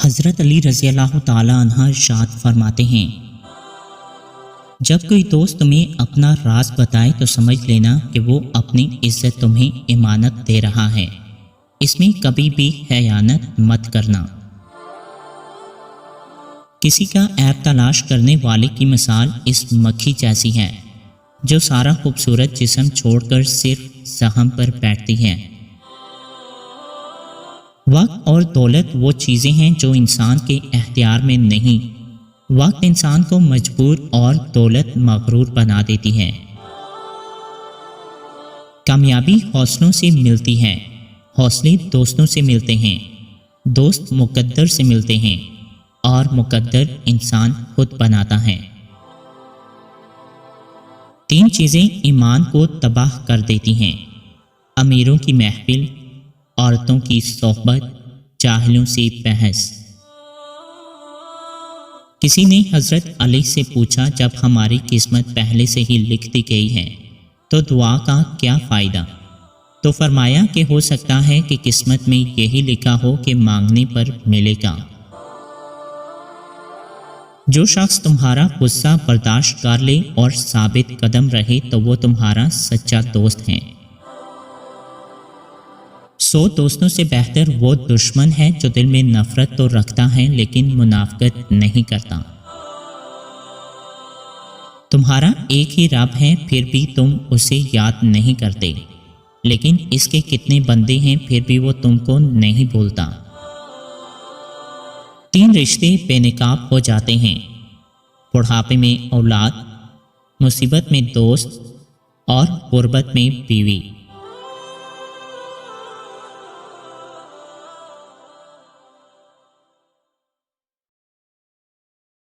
حضرت علی رضی اللہ تعالی عنہ ارشاد فرماتے ہیں، جب کوئی دوست تمہیں اپنا راز بتائے تو سمجھ لینا کہ وہ اپنی عزت تمہیں امانت دے رہا ہے، اس میں کبھی بھی خیانت مت کرنا۔ کسی کا عیب تلاش کرنے والے کی مثال اس مکھی جیسی ہے جو سارا خوبصورت جسم چھوڑ کر صرف زخم پر بیٹھتی ہے۔ وقت اور دولت وہ چیزیں ہیں جو انسان کے اختیار میں نہیں، وقت انسان کو مجبور اور دولت مغرور بنا دیتی ہے۔ کامیابی حوصلوں سے ملتی ہے، حوصلے دوستوں سے ملتے ہیں، دوست مقدر سے ملتے ہیں اور مقدر انسان خود بناتا ہے۔ 3 چیزیں ایمان کو تباہ کر دیتی ہیں: امیروں کی محفل، عورتوں کی صحبت، جاہلوں سے بحث۔ کسی نے حضرت علی سے پوچھا، جب ہماری قسمت پہلے سے ہی لکھ دی گئی ہے تو دعا کا کیا فائدہ؟ تو فرمایا کہ ہو سکتا ہے کہ قسمت میں یہی لکھا ہو کہ مانگنے پر ملے گا۔ جو شخص تمہارا غصہ برداشت کر لے اور ثابت قدم رہے تو وہ تمہارا سچا دوست ہے۔ 100 دوستوں سے بہتر وہ دشمن ہے جو دل میں نفرت تو رکھتا ہے لیکن منافقت نہیں کرتا۔ تمہارا ایک ہی رب ہے پھر بھی تم اسے یاد نہیں کرتے، لیکن اس کے کتنے بندے ہیں پھر بھی وہ تم کو نہیں بھولتا۔ 3 رشتے بے نقاب ہو جاتے ہیں: بڑھاپے میں اولاد، مصیبت میں دوست اور غربت میں بیوی۔